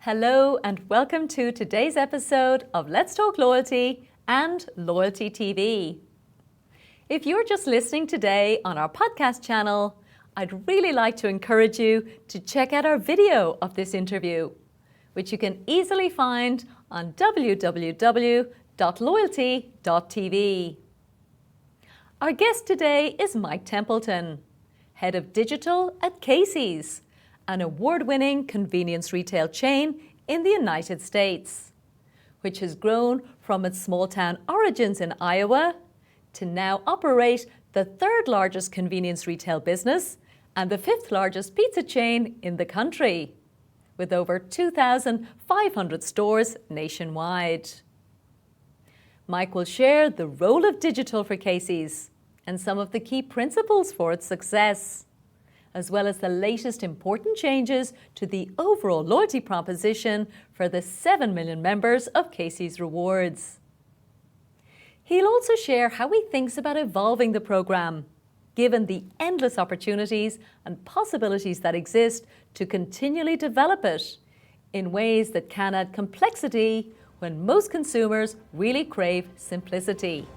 Hello and welcome to today's episode of Let's Talk Loyalty and Loyalty TV. If you're just listening today on our podcast channel, I'd really like to encourage you to check out our video of this interview, which you can easily find on www.loyalty.tv. Our guest today is Mike Templeton, Head of Digital at Casey's, an award-winning convenience retail chain in the United States, which has grown from its small-town origins in Iowa to now operate the third largest convenience retail business and the fifth largest pizza chain in the country, with over 2,500 stores nationwide. Mike will share the role of digital for Casey's and some of the key principles for its success, as well as the latest important changes to the overall loyalty proposition for the 7 million members of Casey's Rewards. He'll also share how he thinks about evolving the program, given the endless opportunities and possibilities that exist to continually develop it in ways that can add complexity when most consumers really crave simplicity.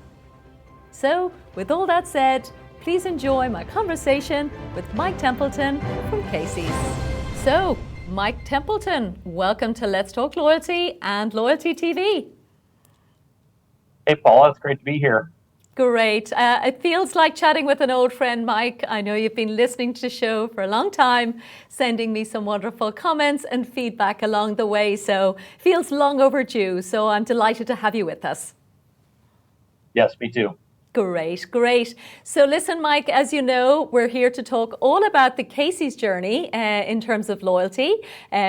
So, with all that said, please enjoy my conversation with Mike Templeton from Casey's. So, Mike Templeton, welcome to Let's Talk Loyalty and Loyalty TV. Hey, Paula, it's great to be here. Great. It feels like chatting with an old friend, Mike. I know you've been listening to the show for a long time, sending me some wonderful comments and feedback along the way. So, feels long overdue. So, I'm delighted to have you with us. Yes, me too. Great. So listen, Mike, as you know, we're here to talk all about the Casey's journey in terms of loyalty,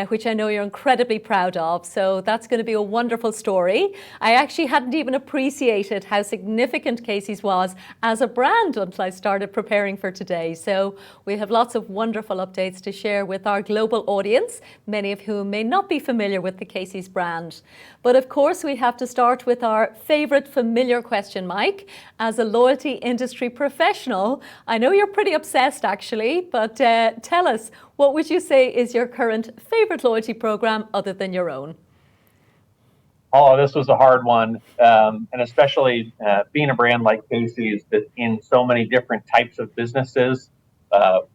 which I know you're incredibly proud of. So that's going to be a wonderful story. I actually hadn't even appreciated how significant Casey's was as a brand until I started preparing for today. So we have lots of wonderful updates to share with our global audience, many of whom may not be familiar with the Casey's brand. But of course, we have to start with our favorite familiar question, Mike. As a loyalty industry professional, I know you're pretty obsessed actually, but tell us, what would you say is your current favorite loyalty program other than your own? Oh, this was a hard one. And especially being a brand like Casey's that's in so many different types of businesses.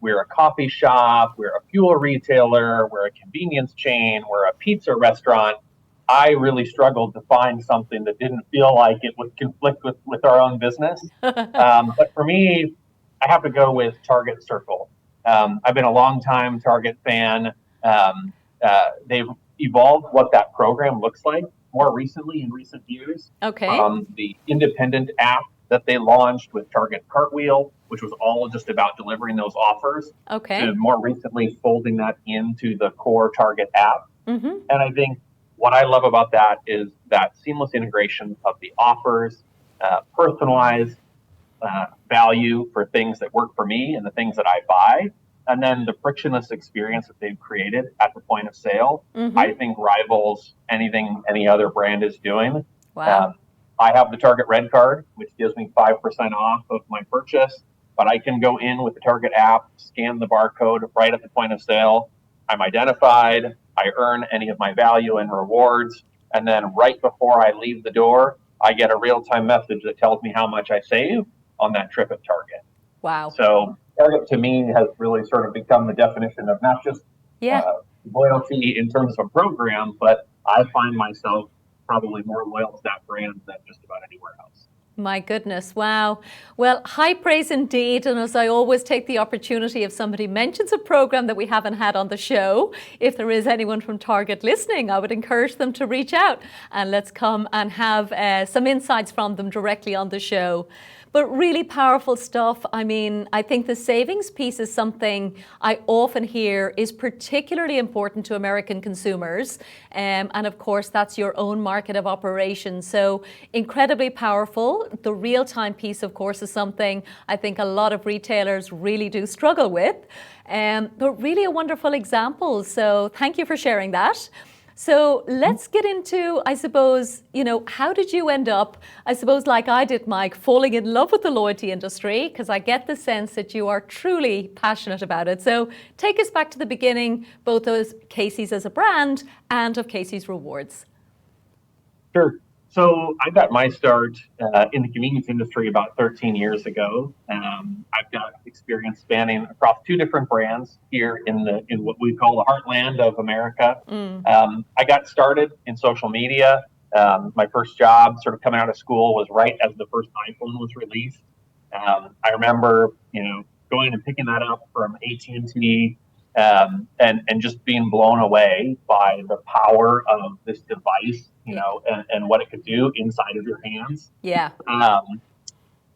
We're a coffee shop, we're a fuel retailer, we're a convenience chain, we're a pizza restaurant. I really struggled to find something that didn't feel like it would conflict with our own business. But for me, I have to go with Target Circle. I've been a long time Target fan. They've evolved what that program looks like more recently in recent years. Okay. The independent app that they launched with Target Cartwheel, which was all just about delivering those offers. Okay. To more recently folding that into the core Target app. Mm-hmm. And I think what I love about that is that seamless integration of the offers, personalized value for things that work for me and the things that I buy, and then the frictionless experience that they've created at the point of sale, I think rivals anything any other brand is doing. Wow. I have the Target Red Card, which gives me 5% off of my purchase, but I can go in with the Target app, scan the barcode right at the point of sale. I'm identified. I earn any of my value and rewards. And then right before I leave the door, I get a real-time message that tells me how much I save on that trip at Target. Wow. So Target to me has really sort of become the definition of not just loyalty in terms of a program, but I find myself probably more loyal to that brand than just about anywhere else. My goodness, wow. Well, high praise indeed. And as I always take the opportunity, if somebody mentions a program that we haven't had on the show, if there is anyone from Target listening, I would encourage them to reach out and let's come and have some insights from them directly on the show. But really powerful stuff. I mean, I think the savings piece is something I often hear is particularly important to American consumers. And of course, that's your own market of operation. So incredibly powerful. The real-time piece, of course, is something I think a lot of retailers really do struggle with. But really a wonderful example. So thank you for sharing that. So let's get into, I suppose, how did you end up, I suppose, like I did, Mike, falling in love with the loyalty industry? Because I get the sense that you are truly passionate about it. So take us back to the beginning, both of Casey's as a brand and of Casey's Rewards. Sure. So I got my start in the convenience industry about 13 years ago. I've got experience spanning across two different brands here in what we call the heartland of America. I got started in social media. My first job, sort of coming out of school, was right as the first iPhone was released. I remember, going and picking that up from AT&T. And just being blown away by the power of this device, and what it could do inside of your hands. Yeah.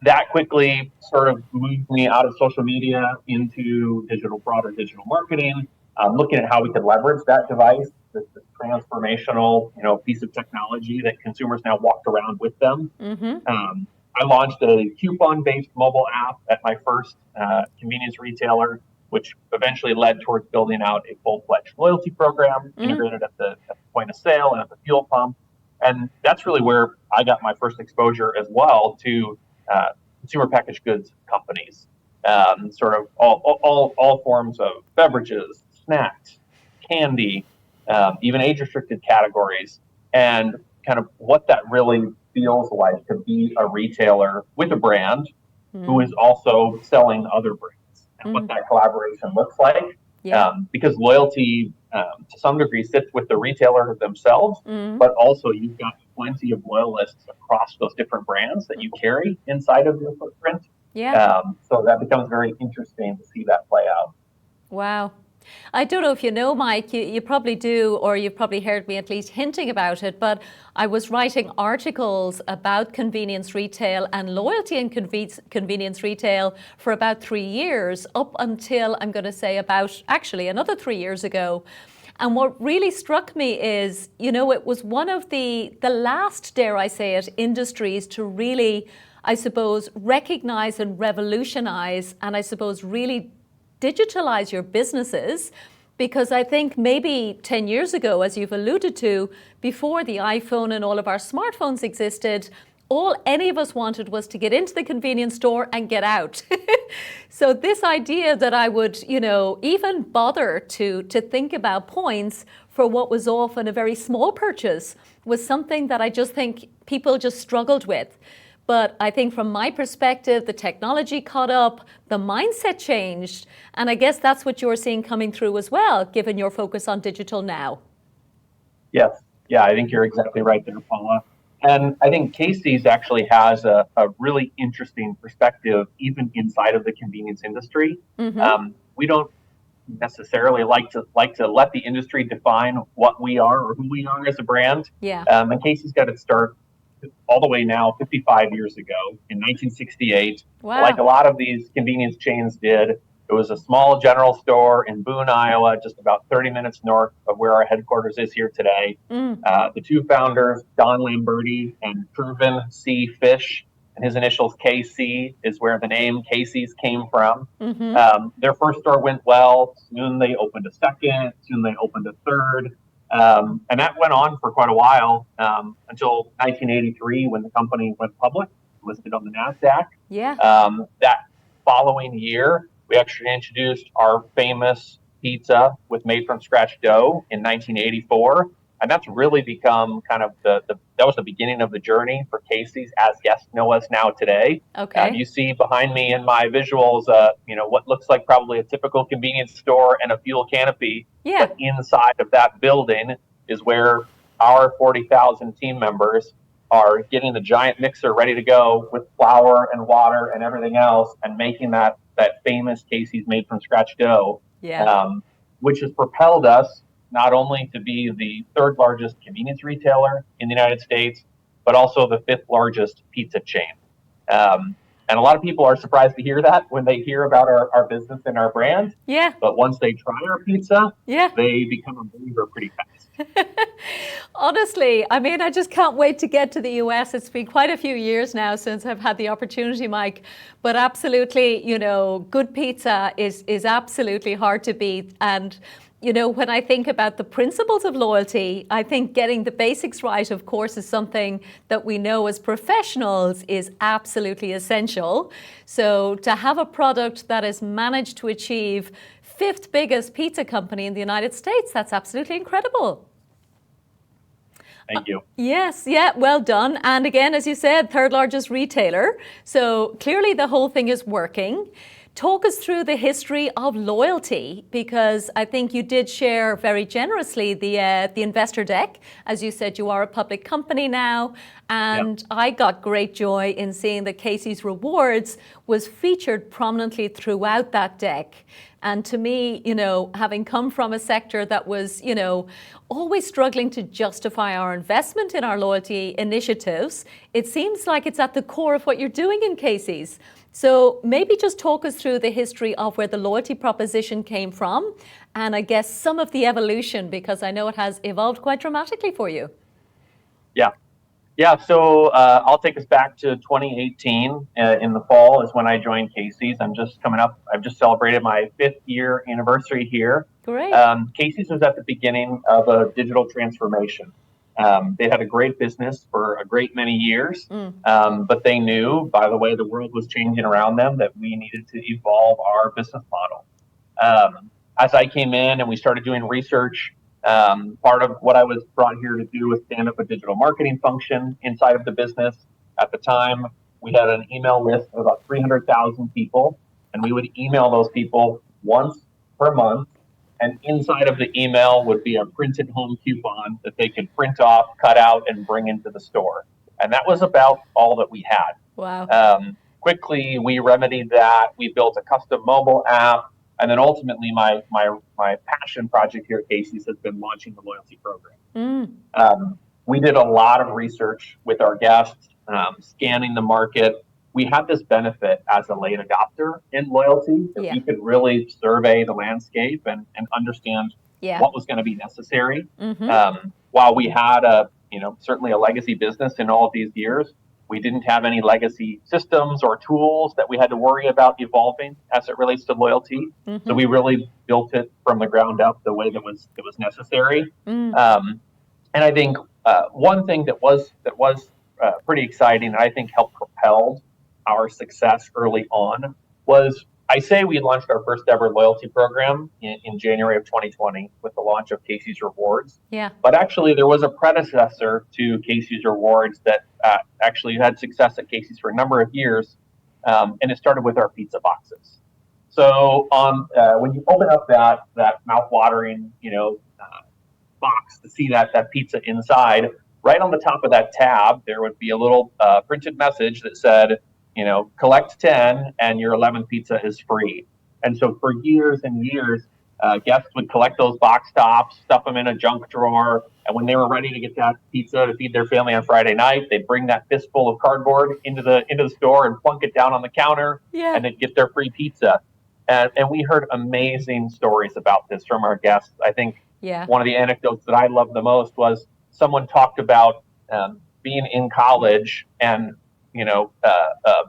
That quickly sort of moved me out of social media into digital digital marketing, looking at how we could leverage that device, this transformational, piece of technology that consumers now walked around with them. I launched a coupon-based mobile app at my first convenience retailer, which eventually led towards building out a full-fledged loyalty program integrated at the point of sale and at the fuel pump. And that's really where I got my first exposure as well to consumer packaged goods companies, sort of all forms of beverages, snacks, candy, even age-restricted categories, and kind of what that really feels like to be a retailer with a brand who is also selling other brands, and what that collaboration looks like. Because loyalty, to some degree, sits with the retailer themselves, but also you've got plenty of loyalists across those different brands that you carry inside of your footprint. So that becomes very interesting to see that play out. Wow. I don't know if you know, Mike, you probably do, or you've probably heard me at least hinting about it, but I was writing articles about convenience retail and loyalty in convenience retail for about 3 years, up until, I'm going to say, about actually another 3 years ago. And what really struck me is, it was one of the last, dare I say it, industries to really, I suppose, recognize and revolutionize, and I suppose really digitalize your businesses, because I think maybe 10 years ago, as you've alluded to, before the iPhone and all of our smartphones existed, all any of us wanted was to get into the convenience store and get out. So this idea that I would, even bother to think about points for what was often a very small purchase was something that I just think people just struggled with. But I think from my perspective, the technology caught up, the mindset changed, and I guess that's what you're seeing coming through as well, given your focus on digital now. Yes. Yeah, I think you're exactly right there, Paula. And I think Casey's actually has a really interesting perspective, even inside of the convenience industry. We don't necessarily like to let the industry define what we are or who we are as a brand. And Casey's got its start all the way now 55 years ago in 1968. Wow. Like a lot of these convenience chains did, it was a small general store in Boone, Iowa, just about 30 minutes north of where our headquarters is here today. The two founders, Don Lamberti and Truman C. Fish, and his initials KC is where the name Casey's came from. Their first store went well. Soon they opened a second. Soon they opened a third. And that went on for quite a while, until 1983, when the company went public, listed on the NASDAQ. That following year, we actually introduced our famous pizza with made from scratch dough in 1984. And that's really become kind of that was the beginning of the journey for Casey's as guests know us now today. You see behind me in my visuals, what looks like probably a typical convenience store and a fuel canopy. But inside of that building is where our 40,000 team members are getting the giant mixer ready to go with flour and water and everything else, and making that famous Casey's made from scratch dough, which has propelled us not only to be the third largest convenience retailer in the United States, but also the fifth largest pizza chain. And a lot of people are surprised to hear that when they hear about our business and our brand. But once they try our pizza, they become a believer pretty fast. Honestly, I mean, I just can't wait to get to the US. It's been quite a few years now since I've had the opportunity, Mike. But absolutely, good pizza is absolutely hard to beat. And when I think about the principles of loyalty, I think getting the basics right, of course, is something that we know as professionals is absolutely essential. So to have a product that has managed to achieve fifth biggest pizza company in the United States, that's absolutely incredible. Thank you. Yes, yeah, well done. And again, as you said, third largest retailer. So clearly the whole thing is working. Talk us through the history of loyalty, because I think you did share very generously the investor deck. As you said, you are a public company now, and Yep. I got great joy in seeing that Casey's Rewards was featured prominently throughout that deck. And to me, having come from a sector that was, always struggling to justify our investment in our loyalty initiatives, it seems like it's at the core of what you're doing in Casey's. So maybe just talk us through the history of where the loyalty proposition came from, and I guess some of the evolution, because I know it has evolved quite dramatically for you. Yeah. Yeah, so I'll take us back to 2018. In the fall is when I joined Casey's. I'm just coming up. I've just celebrated my 5th-year anniversary here. Great. Casey's was at the beginning of a digital transformation. They had a great business for a great many years, but they knew, by the way the world was changing around them, that we needed to evolve our business model. As I came in and we started doing research, part of what I was brought here to do was stand up a digital marketing function inside of the business. At the time, we had an email list of about 300,000 people, and we would email those people once per month. And inside of the email would be a printed home coupon that they could print off, cut out, and bring into the store. And that was about all that we had. Wow. Quickly, we remedied that. We built a custom mobile app. And then ultimately, my passion project here at Casey's has been launching the loyalty program. We did a lot of research with our guests, scanning the market. We had this benefit as a late adopter in loyalty that we could really survey the landscape and understand what was going to be necessary. While we had certainly a legacy business in all of these years, we didn't have any legacy systems or tools that we had to worry about evolving as it relates to loyalty. So we really built it from the ground up the way that it was necessary. And I think one thing that was pretty exciting, and I think helped propel our success early on, was I say we launched our first ever loyalty program in January of 2020 with the launch of Casey's Rewards. Yeah. But actually, there was a predecessor to Casey's Rewards that actually had success at Casey's for a number of years, and it started with our pizza boxes. So when you open up that mouth-watering box to see that pizza inside, right on the top of that tab, there would be a little printed message that said, collect 10 and your 11th pizza is free. And so for years and years, guests would collect those box tops, stuff them in a junk drawer, and when they were ready to get that pizza to feed their family on Friday night, they'd bring that fistful of cardboard into the store and plunk it down on the counter, and they'd get their free pizza. And we heard amazing stories about this from our guests. I think one of the anecdotes that I loved the most was someone talked about being in college and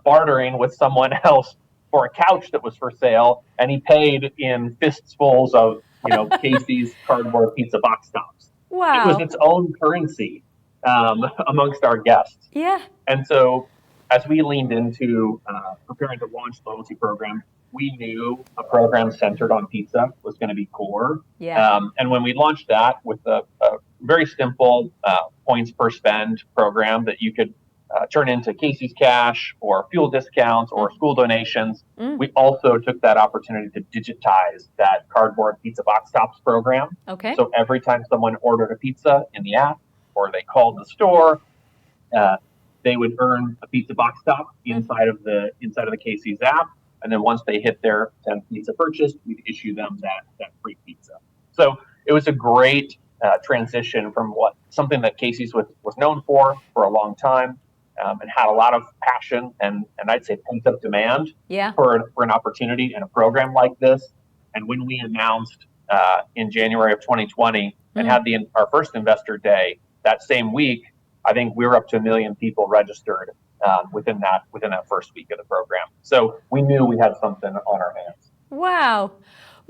bartering with someone else for a couch that was for sale, and he paid in fistfuls of Casey's cardboard pizza box tops. Wow. It was its own currency amongst our guests. Yeah. And so as we leaned into preparing to launch the loyalty program, we knew a program centered on pizza was going to be core. Yeah. And when we launched that with a very simple points per spend program that you could turn into Casey's Cash or fuel discounts or school donations, we also took that opportunity to digitize that cardboard pizza box tops program. Okay. So every time someone ordered a pizza in the app or they called the store, they would earn a pizza box top inside of the Casey's app. And then once they hit their 10th pizza purchase, we'd issue them that free pizza. So it was a great transition from something that Casey's was known for a long time, and had a lot of passion and I'd say pent up demand for an opportunity and a program like this. And when we announced in January of 2020 and had our first investor day that same week, I think we were up to 1 million people registered within that first week of the program. So we knew we had something on our hands. Wow.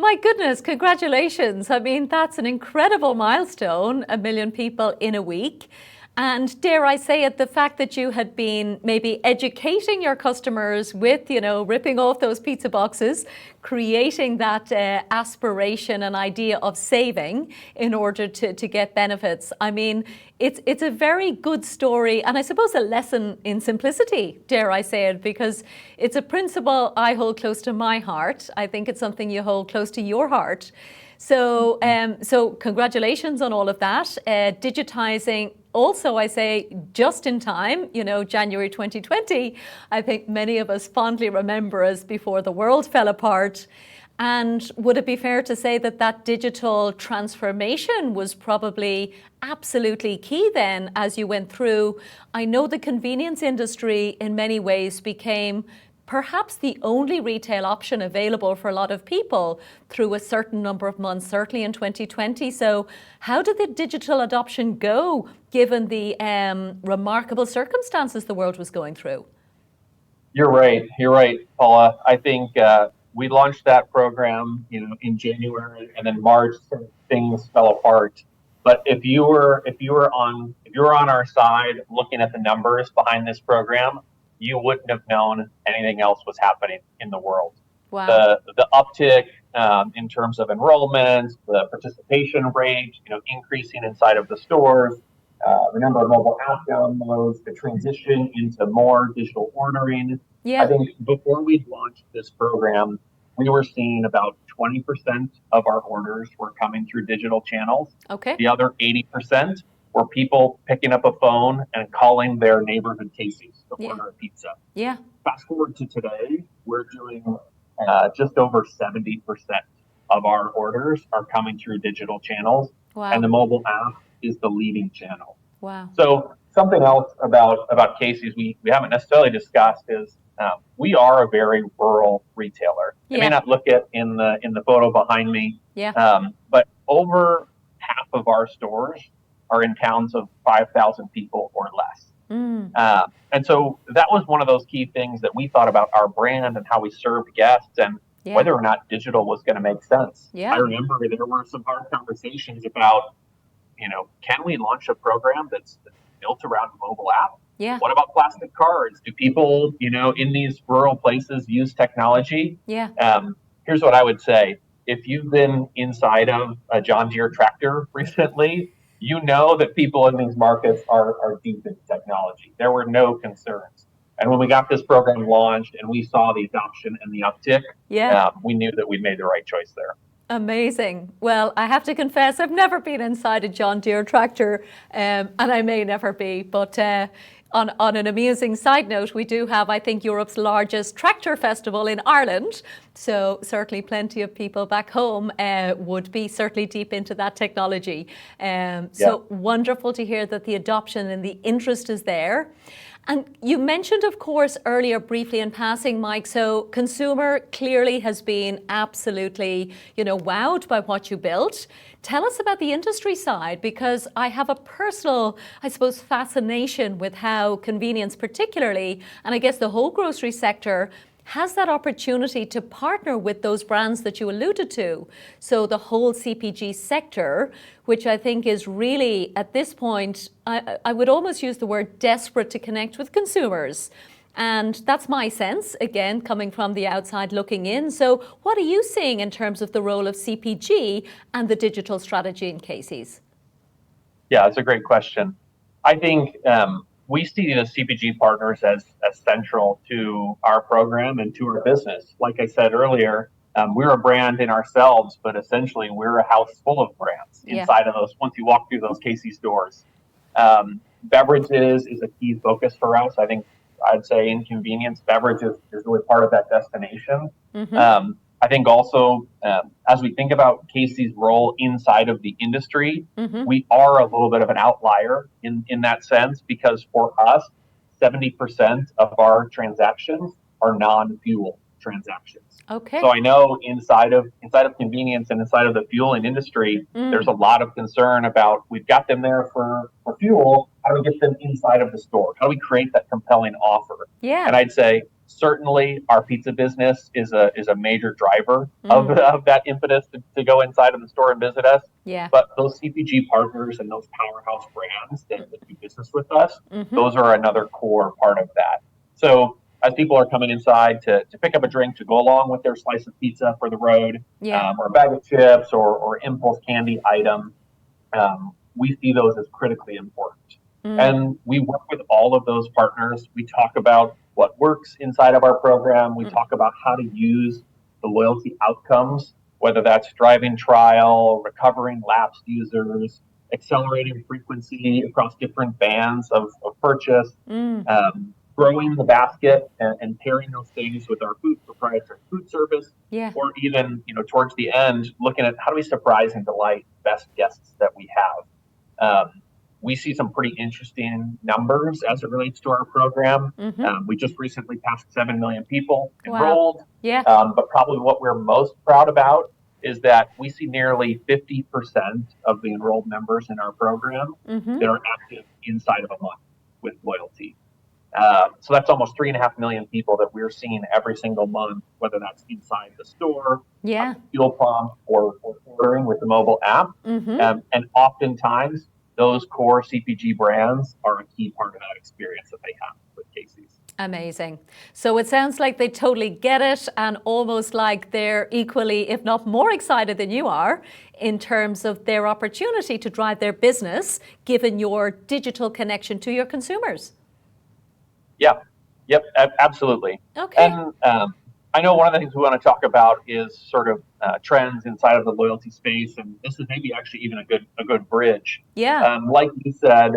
My goodness, congratulations. I mean, that's an incredible milestone, 1 million people in a week. And dare I say it, the fact that you had been maybe educating your customers with, ripping off those pizza boxes, creating that aspiration and idea of saving in order to get benefits. I mean, it's a very good story, and I suppose a lesson in simplicity, dare I say it, because it's a principle I hold close to my heart. I think it's something you hold close to your heart. So, so congratulations on all of that. Digitizing also, I say, just in time, January 2020, I think many of us fondly remember as before the world fell apart. And would it be fair to say that that digital transformation was probably absolutely key then as you went through? I know the convenience industry in many ways became perhaps the only retail option available for a lot of people through a certain number of months, certainly in 2020. So how did the digital adoption go, given the remarkable circumstances the world was going through? You're right, Paula. I think we launched that program, in January, and then March things fell apart. But if you were on our side looking at the numbers behind this program, you wouldn't have known anything else was happening in the world. Wow. The uptick in terms of enrollment, the participation rate, increasing inside of the stores, the number of mobile app downloads, the transition into more digital ordering. Yeah. I think before we launched this program, we were seeing about 20% of our orders were coming through digital channels. Okay. The other 80% were people picking up a phone and calling their neighborhood Casey's to order a pizza. Yeah. Fast forward to today, we're doing just over 70% of our orders are coming through digital channels. Wow. And the mobile app is the leading channel. Wow. So something else about Casey's we haven't necessarily discussed is we are a very rural retailer. You may not look at in the photo behind me, but over half of our stores are in towns of 5,000 people or less. And so that was one of those key things that we thought about our brand and how we served guests and whether or not digital was going to make sense. I remember there were some hard conversations about, can we launch a program that's built around a mobile app? What about plastic cards? Do people, in these rural places use technology? Here's what I would say. If you've been inside of a John Deere tractor recently, you know that people in these markets are deep in technology. There were no concerns. And when we got this program launched and we saw the adoption and the uptick, we knew that we'd made the right choice there. Amazing. Well, I have to confess, I've never been inside a John Deere tractor, and I may never be, but on an amusing side note, we do have, I think, Europe's largest tractor festival in Ireland. So certainly plenty of people back home would be certainly deep into that technology. So wonderful to hear that the adoption and the interest is there. And you mentioned, of course, earlier briefly in passing, Mike, so consumer clearly has been absolutely, wowed by what you built. Tell us about the industry side, because I have a personal, I suppose, fascination with how convenience particularly, and I guess the whole grocery sector, has that opportunity to partner with those brands that you alluded to. So the whole CPG sector, which I think is really, at this point, I would almost use the word desperate to connect with consumers. And that's my sense, again, coming from the outside looking in. So what are you seeing in terms of the role of CPG and the digital strategy in Casey's? Yeah, that's a great question. I think we see the CPG partners as central to our program and to our business. Like I said earlier, we're a brand in ourselves, but essentially we're a house full of brands inside of those. Once you walk through those Casey's stores, beverages is a key focus for us. I think I'd say in convenience, beverages is really part of that destination. I think also, as we think about Casey's role inside of the industry, we are a little bit of an outlier in that sense, because for us, 70% of our transactions are non-fuel transactions. Okay. So I know inside of convenience and inside of the fueling industry, there's a lot of concern about, we've got them there for fuel. How do we get them inside of the store? How do we create that compelling offer? Yeah. And I'd say Certainly, our pizza business is a major driver of that impetus to go inside of the store and visit us. Yeah. But those CPG partners and those powerhouse brands that do business with us, Mm-hmm. those are another core part of that. So as people are coming inside to pick up a drink to go along with their slice of pizza for the road, Yeah. or a bag of chips or impulse candy item, we see those as critically important. And we work with all of those partners. We talk about what works inside of our program. We talk about how to use the loyalty outcomes, whether that's driving trial, recovering lapsed users, accelerating frequency across different bands of purchase, growing the basket and pairing those things with our proprietary food service, Yeah. or even towards the end, looking at how do we surprise and delight best guests that we have. We see some pretty interesting numbers as it relates to our program. We just recently passed 7 million people enrolled. Wow. Yeah. But probably what we're most proud about is that we see nearly 50% of the enrolled members in our program that are active inside of a month with loyalty. So that's almost 3.5 million people that we're seeing every single month, whether that's inside the store, Yeah. at the fuel pump, or ordering with the mobile app. And oftentimes, those core CPG brands are a key part of that experience that they have with Casey's. Amazing. So it sounds like they totally get it, and almost like they're equally, if not more excited than you are, in terms of their opportunity to drive their business, given your digital connection to your consumers. Yeah, yep, absolutely. Okay. And I know one of the things we want to talk about is sort of trends inside of the loyalty space, and this is maybe actually even a good bridge. Yeah. Like you said,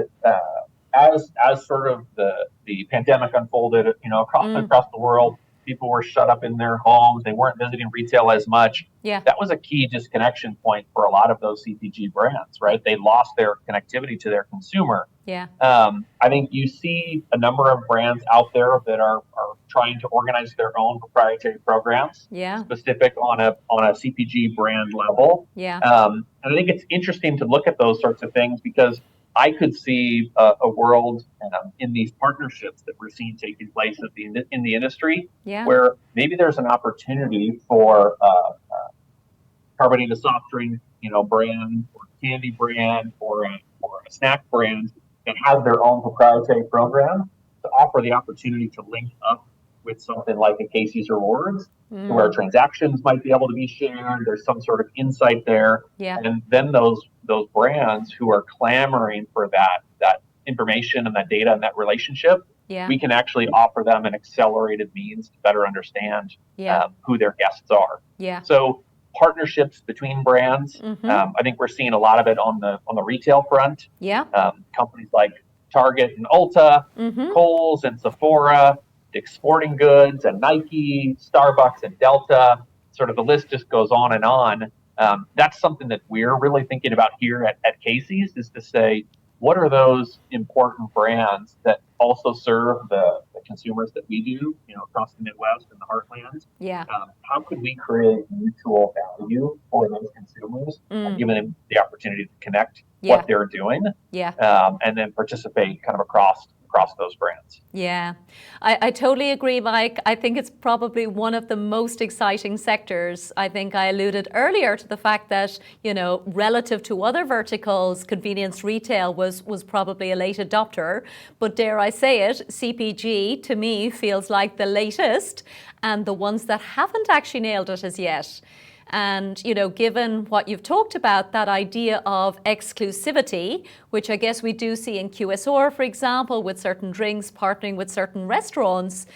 as sort of the pandemic unfolded, across the world, people were shut up in their homes. They weren't visiting retail as much. Yeah. That was a key disconnection point for a lot of those CPG brands, right? They lost their connectivity to their consumer. Yeah. I think you see a number of brands out there that are trying to organize their own proprietary programs, Yeah. specific on a CPG brand level. Yeah. And I think it's interesting to look at those sorts of things, because I could see a world in these partnerships that we're seeing taking place in the industry, Yeah. where maybe there's an opportunity for carbonated soft drink, brand, or candy brand, or a snack brand that has their own proprietary program, to offer the opportunity to link up with something like a Casey's Rewards, where transactions might be able to be shared. There's some sort of insight there. Yeah. And then those brands who are clamoring for that information and that data and that relationship, Yeah. we can actually offer them an accelerated means to better understand who their guests are. Yeah. So partnerships between brands, I think we're seeing a lot of it on the retail front. Yeah. Companies like Target and Ulta, Kohl's and Sephora, Dick's Sporting Goods and Nike, Starbucks and Delta, sort of the list just goes on and on. That's something that we're really thinking about here at Casey's, is to say, what are those important brands that also serve the consumers that we do, across the Midwest and the Heartland? Yeah. How could we create mutual value for those consumers, and give them the opportunity to connect what they're doing, Yeah. and then participate kind of across those brands? Yeah, I totally agree, Mike. I think it's probably one of the most exciting sectors. I think I alluded earlier to the fact that, relative to other verticals, convenience retail was probably a late adopter. But dare I say it, CPG to me feels like the latest, and the ones that haven't actually nailed it as yet. And, given what you've talked about, that idea of exclusivity, which I guess we do see in QSR, for example, with certain drinks partnering with certain restaurants,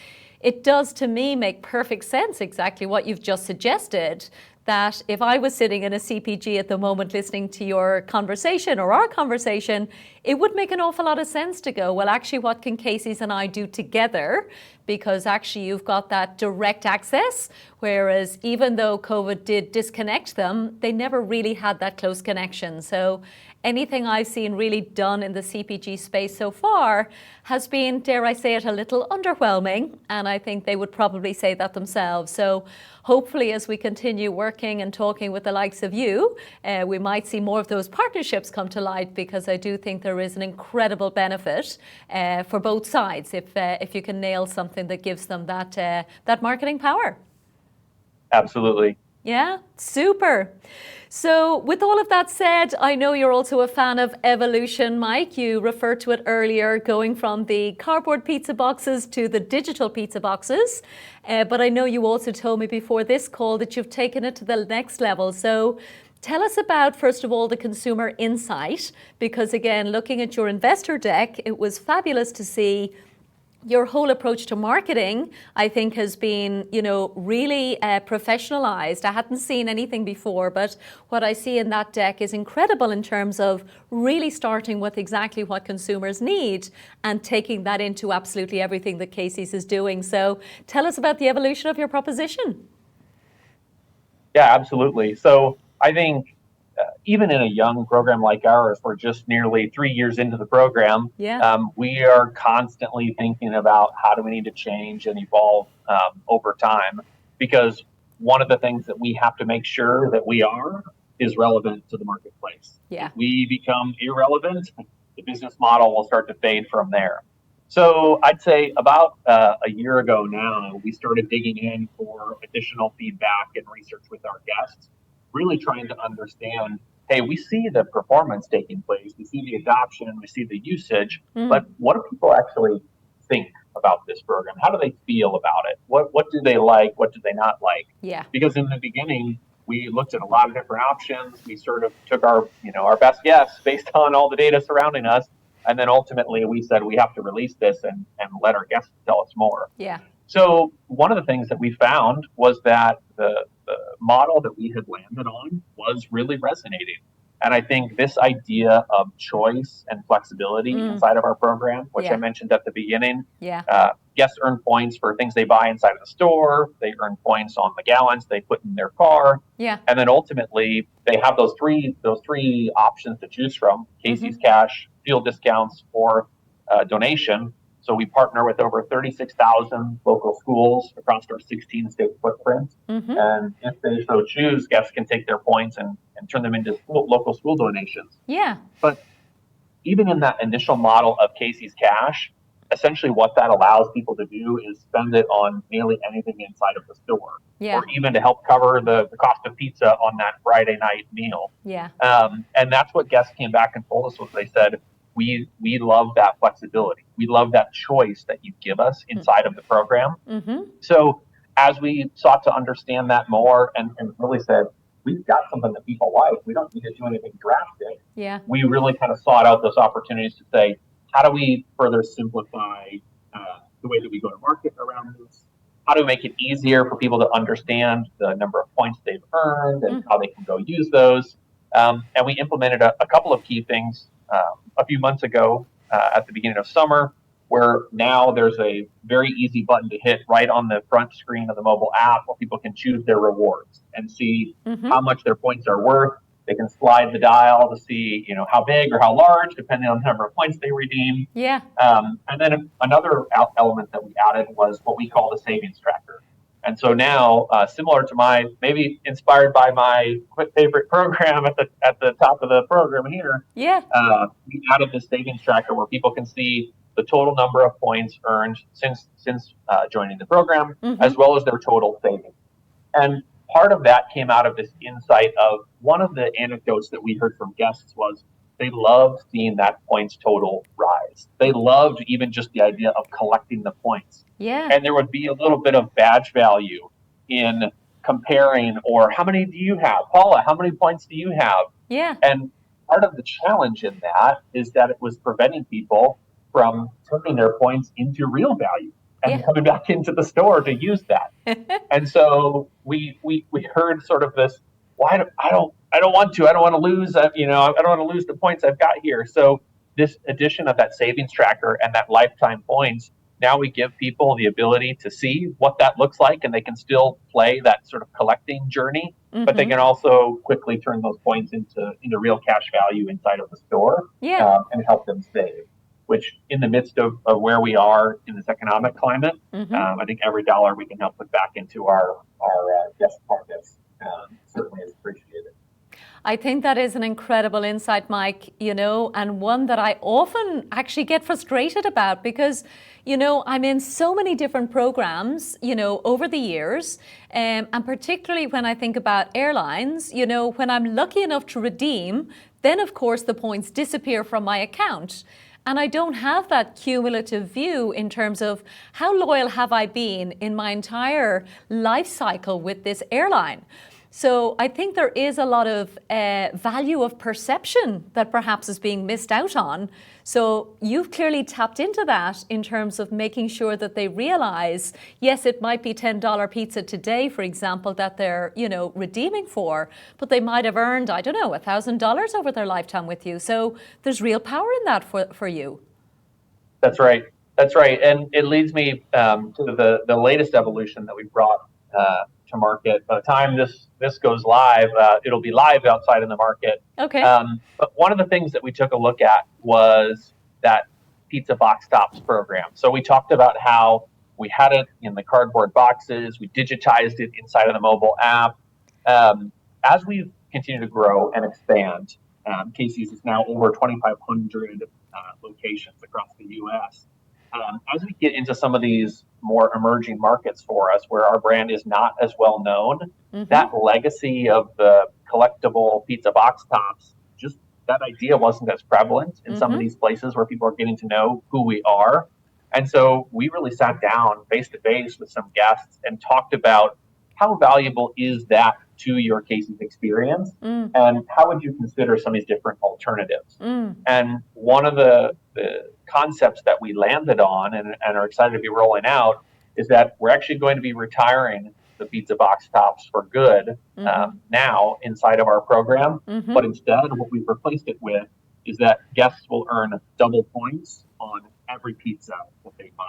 it does to me make perfect sense, exactly what you've just suggested, that if I was sitting in a CPG at the moment listening to your conversation or our conversation, it would make an awful lot of sense to go, well, actually, what can Casey's and I do together? Because actually you've got that direct access, whereas even though COVID did disconnect them, they never really had that close connection. So anything I've seen really done in the CPG space so far has been, dare I say it, a little underwhelming. And I think they would probably say that themselves. So hopefully, as we continue working and talking with the likes of you, we might see more of those partnerships come to light, because I do think there is an incredible benefit for both sides if you can nail something that gives them that marketing power. Absolutely. Yeah, super. So with all of that said, I know you're also a fan of evolution, Mike. You referred to it earlier, going from the cardboard pizza boxes to the digital pizza boxes. But I know you also told me before this call that you've taken it to the next level. So tell us about, first of all, the consumer insight, because again, looking at your investor deck, it was fabulous to see your whole approach to marketing, I think, has been, really professionalized. I hadn't seen anything before, but what I see in that deck is incredible in terms of really starting with exactly what consumers need and taking that into absolutely everything that Casey's is doing. So tell us about the evolution of your proposition. Yeah, absolutely. So I think even in a young program like ours, we're just nearly 3 years into the program. Yeah. We are constantly thinking about how do we need to change and evolve over time, because one of the things that we have to make sure that we are is relevant to the marketplace. Yeah. If we become irrelevant, the business model will start to fade from there. So I'd say about a year ago now, we started digging in for additional feedback and research with our guests, really trying to understand, hey, we see the performance taking place, we see the adoption, we see the usage, but what do people actually think about this program? How do they feel about it? What do they like? What do they not like? Yeah. Because in the beginning, we looked at a lot of different options. We sort of took our best guess based on all the data surrounding us. And then ultimately we said we have to release this and let our guests tell us more. Yeah. So one of the things that we found was that the model that we had landed on was really resonating. And I think this idea of choice and flexibility inside of our program, which I mentioned at the beginning, guests earn points for things they buy inside of the store. They earn points on the gallons they put in their car. Yeah. And then ultimately they have those three options to choose from: Casey's Cash, fuel discounts, or donation. So we partner with over 36,000 local schools across our 16-state footprint. And if they so choose, guests can take their points and turn them into local school donations. Yeah. But even in that initial model of Casey's Cash, essentially what that allows people to do is spend it on nearly anything inside of the store, or even to help cover the cost of pizza on that Friday night meal. Yeah. And that's what guests came back and told us was they said, we love that flexibility. We love that choice that you give us inside of the program. So as we sought to understand that more and really said, we've got something that people like, we don't need to do anything drastic. Yeah. We really kind of sought out those opportunities to say, how do we further simplify the way that we go to market around this? How do we make it easier for people to understand the number of points they've earned and how they can go use those? And we implemented a couple of key things a few months ago at the beginning of summer, where now there's a very easy button to hit right on the front screen of the mobile app where people can choose their rewards and see how much their points are worth. They can slide the dial to see, how big or how large, depending on the number of points they redeem. Yeah. And then another element that we added was what we call the savings tracker. And so now, similar to maybe inspired by my favorite program at the top of the program here, we added this savings tracker where people can see the total number of points earned since joining the program, as well as their total savings. And part of that came out of this insight of one of the anecdotes that we heard from guests was they loved seeing that points total rise. They loved even just the idea of collecting the points. Yeah. And there would be a little bit of badge value in comparing, or how many do you have? Paula, how many points do you have? Yeah. And part of the challenge in that is that it was preventing people from turning their points into real value and coming back into the store to use that. And so we heard sort of this, well, I don't want to lose, I don't want to lose the points I've got here. So this addition of that savings tracker and that lifetime points now we give people the ability to see what that looks like, and they can still play that sort of collecting journey, but they can also quickly turn those points into real cash value inside of the store, and help them save. Which, in the midst of where we are in this economic climate, I think every dollar we can help put back into our guest pockets certainly is appreciated. I think that is an incredible insight, Mike, and one that I often actually get frustrated about because, I'm in so many different programs, over the years. And particularly when I think about airlines, when I'm lucky enough to redeem, then of course the points disappear from my account. And I don't have that cumulative view in terms of how loyal have I been in my entire life cycle with this airline. So I think there is a lot of value of perception that perhaps is being missed out on. So you've clearly tapped into that in terms of making sure that they realize, yes, it might be $10 pizza today, for example, that they're, redeeming for, but they might have earned, I don't know, $1,000 over their lifetime with you. So there's real power in that for you. That's right. That's right. And it leads me to the latest evolution that we brought to market. By the time this goes live, it'll be live outside in the market. Okay. But one of the things that we took a look at was that pizza box tops program. So we talked about how we had it in the cardboard boxes, we digitized it inside of the mobile app. As we've continued to grow and expand, Casey's is now over 2,500 locations across the U.S. As we get into some of these more emerging markets for us where our brand is not as well known, that legacy of the collectible pizza box tops, just that idea wasn't as prevalent in some of these places where people are getting to know who we are. And so we really sat down face to face with some guests and talked about how valuable is that to your Casey's experience, and how would you consider some of these different alternatives? And one of the concepts that we landed on and are excited to be rolling out is that we're actually going to be retiring the pizza box tops for good now inside of our program. But instead, what we've replaced it with is that guests will earn double points on every pizza that they buy.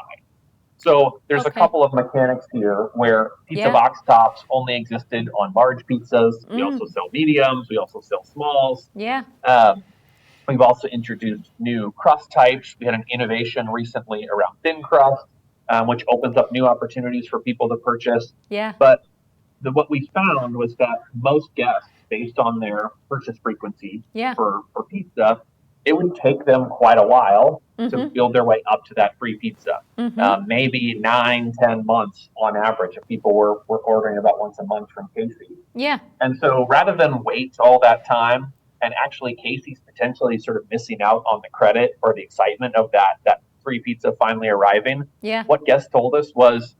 So there's a couple of mechanics here where pizza box tops only existed on large pizzas. We also sell mediums. We also sell smalls. We've also introduced new crust types. We had an innovation recently around thin crust, which opens up new opportunities for people to purchase. But what we found was that most guests, based on their purchase frequency for pizza, it would take them quite a while to build their way up to that free pizza. Maybe 9-10 months on average if people were ordering about once a month from Casey's. And so rather than wait all that time and actually Casey's potentially sort of missing out on the credit or the excitement of that free pizza finally arriving, what guests told us was,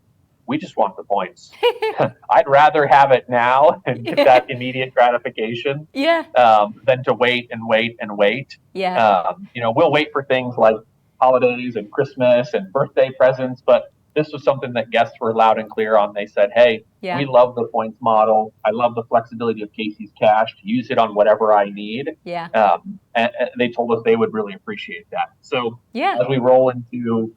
we just want the points. I'd rather have it now and get that immediate gratification than to wait and wait and wait. We'll wait for things like holidays and Christmas and birthday presents, but this was something that guests were loud and clear on. They said, hey, we love the points model. I love the flexibility of Casey's Cash to use it on whatever I need. And they told us they would really appreciate that. So as we roll into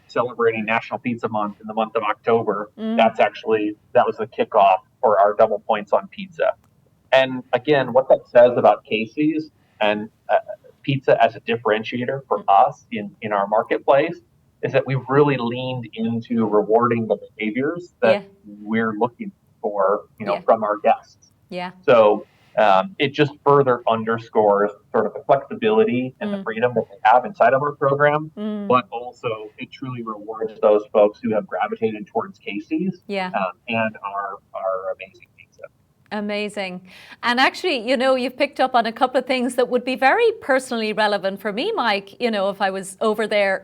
celebrating National Pizza Month in the month of October, that was the kickoff for our double points on pizza. And again, what that says about Casey's and pizza as a differentiator for us in our marketplace is that we've really leaned into rewarding the behaviors that we're looking for, from our guests. So it just further underscores sort of the flexibility and the freedom that they have inside of our program, but also it truly rewards those folks who have gravitated towards Casey's and our amazing pizza. Amazing. And actually, you've picked up on a couple of things that would be very personally relevant for me, Mike, if I was over there,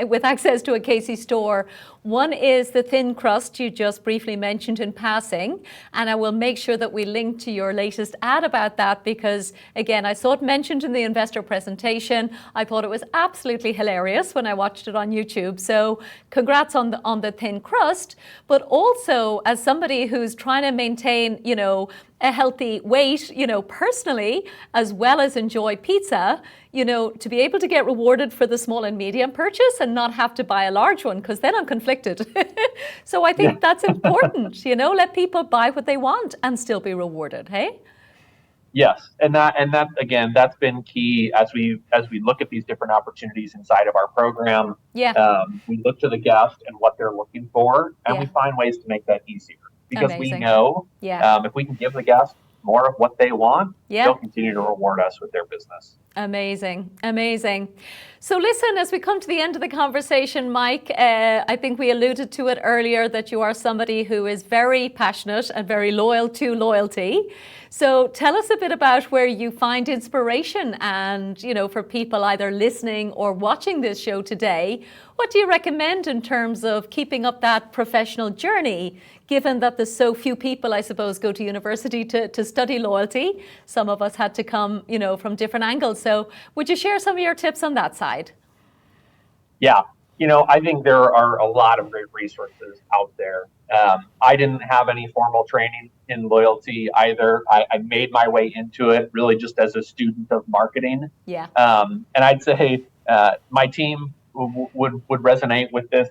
with access to a Casey's store. One is the thin crust you just briefly mentioned in passing, and I will make sure that we link to your latest ad about that because, again, I saw it mentioned in the investor presentation. I thought it was absolutely hilarious when I watched it on YouTube. So congrats on the thin crust, but also as somebody who's trying to maintain, a healthy weight, personally, as well as enjoy pizza, to be able to get rewarded for the small and medium purchase and not have to buy a large one, because then I'm conflicted. So I think that's important, let people buy what they want and still be rewarded. Hey? Yes, and that again, that's been key as we look at these different opportunities inside of our program. Yeah. We look to the guest and what they're looking for, and we find ways to make that easier, because we know if we can give the guest more of what they want, they'll continue to reward us with their business. Amazing, amazing. So listen, as we come to the end of the conversation, Mike, I think we alluded to it earlier that you are somebody who is very passionate and very loyal to loyalty. So tell us a bit about where you find inspiration, and, for people either listening or watching this show today, what do you recommend in terms of keeping up that professional journey, given that there's so few people, I suppose, go to university to study loyalty? Some of us had to come, from different angles. So would you share some of your tips on that side? Yeah. I think there are a lot of great resources out there. I didn't have any formal training in loyalty either. I made my way into it really just as a student of marketing. Yeah. And I'd say my team would resonate with this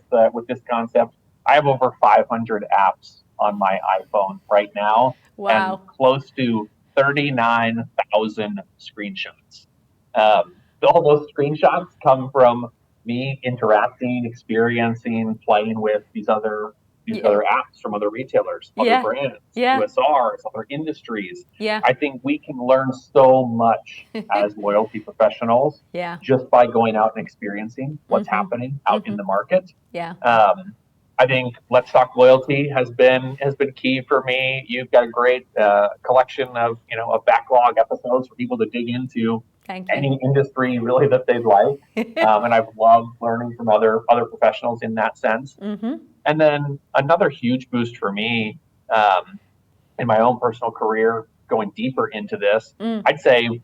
concept. I have over 500 apps on my iPhone right now. Wow. And close to 39,000 screenshots. All those screenshots come from me interacting, experiencing, playing with these other apps from other retailers, other brands, QSRs, other industries. Yeah. I think we can learn so much as loyalty professionals just by going out and experiencing what's happening out in the market. Yeah. I think Let's Talk Loyalty has been key for me. You've got a great collection of a backlog episodes for people to dig into any industry really that they'd like. And I've loved learning from other professionals in that sense. And then another huge boost for me in my own personal career, going deeper into this, I'd say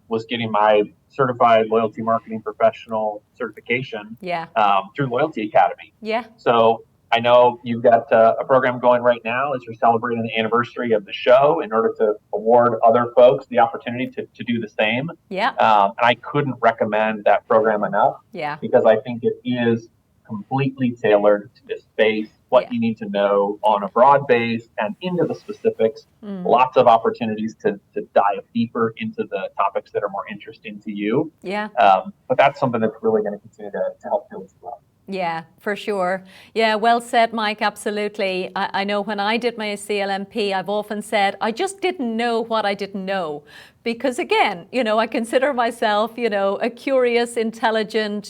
was getting my certified loyalty marketing professional certification through Loyalty Academy. Yeah. So I know you've got a program going right now as you're celebrating the anniversary of the show in order to award other folks the opportunity to do the same. Yeah. And I couldn't recommend that program enough. Yeah. Because I think it is completely tailored to this space, what you need to know on a broad base and into the specifics. Lots of opportunities to dive deeper into the topics that are more interesting to you. Yeah. But that's something that's really going to continue to help you as well. Yeah, for sure. Yeah, well said, Mike. Absolutely. I know when I did my CLMP, I've often said I just didn't know what I didn't know. Because again, I consider myself, a curious, intelligent,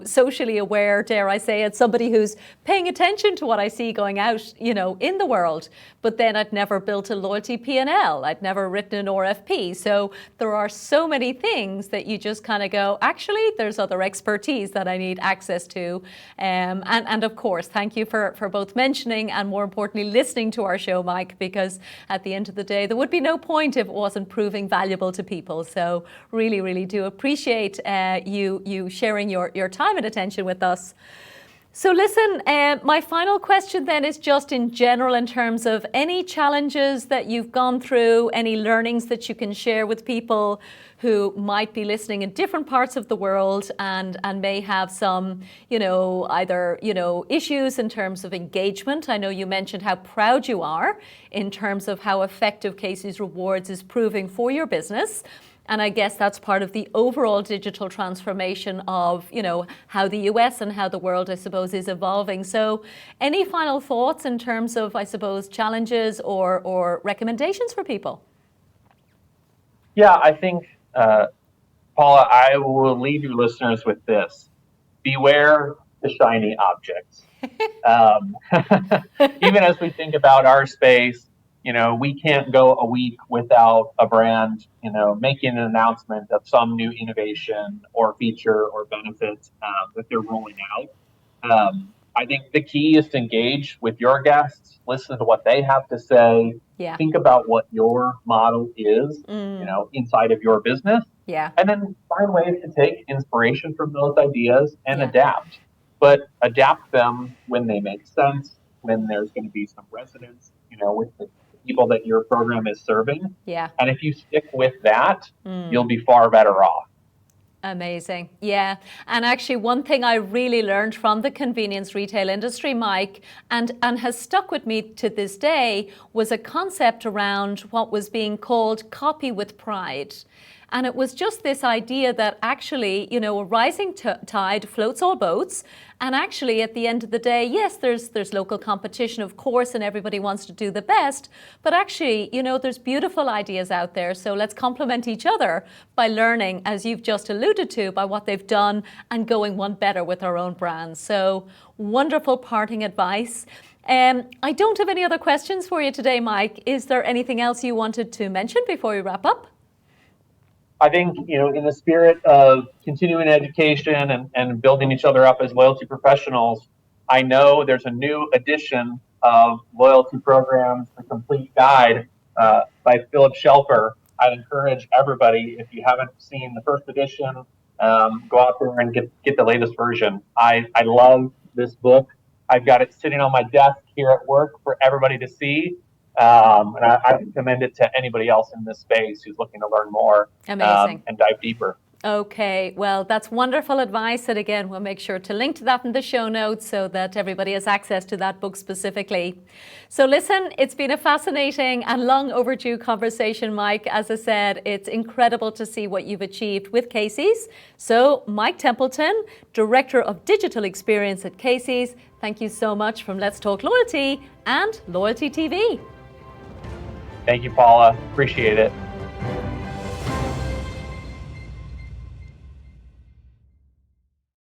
socially aware, dare I say it, somebody who's paying attention to what I see going out, in the world. But then I'd never built a loyalty P&L. I'd never written an RFP. So there are so many things that you just kind of go, actually, there's other expertise that I need access to. And of course, thank you for both mentioning and more importantly, listening to our show, Mike, because at the end of the day, there would be no point if it wasn't proving valuable to people. So really, really do appreciate you sharing your time and attention with us. So listen, my final question then is just in general in terms of any challenges that you've gone through, any learnings that you can share with people who might be listening in different parts of the world and may have some, either, issues in terms of engagement. I know you mentioned how proud you are in terms of how effective Casey's Rewards is proving for your business. And I guess that's part of the overall digital transformation of, how the US and how the world, I suppose, is evolving. So any final thoughts in terms of, I suppose, challenges or recommendations for people? Yeah, I think, Paula, I will leave your listeners with this. Beware the shiny objects. Even as we think about our space, we can't go a week without a brand, making an announcement of some new innovation or feature or benefit that they're rolling out. I think the key is to engage with your guests, listen to what they have to say, think about what your model is, inside of your business, and then find ways to take inspiration from those ideas and adapt. But adapt them when they make sense, when there's going to be some resonance, with the people that your program is serving. Yeah. And if you stick with that, you'll be far better off. Amazing. Yeah. And actually, one thing I really learned from the convenience retail industry, Mike, and has stuck with me to this day, was a concept around what was being called copy with pride. And it was just this idea that actually, a rising tide floats all boats. And actually, at the end of the day, yes, there's local competition, of course, and everybody wants to do the best. But actually, there's beautiful ideas out there. So let's complement each other by learning, as you've just alluded to, by what they've done and going one better with our own brands. So wonderful parting advice. I don't have any other questions for you today, Mike. Is there anything else you wanted to mention before we wrap up? I think, in the spirit of continuing education and building each other up as loyalty professionals, I know there's a new edition of Loyalty Programs, The Complete Guide by Philip Shelfer. I'd encourage everybody, if you haven't seen the first edition, go out there and get the latest version. I love this book. I've got it sitting on my desk here at work for everybody to see. And I recommend it to anybody else in this space who's looking to learn more and dive deeper. Okay, well, that's wonderful advice. And again, we'll make sure to link to that in the show notes so that everybody has access to that book specifically. So listen, it's been a fascinating and long overdue conversation, Mike. As I said, it's incredible to see what you've achieved with Casey's. So Mike Templeton, Director of Digital Experience at Casey's, thank you so much from Let's Talk Loyalty and Loyalty TV. Thank you, Paula. Appreciate it.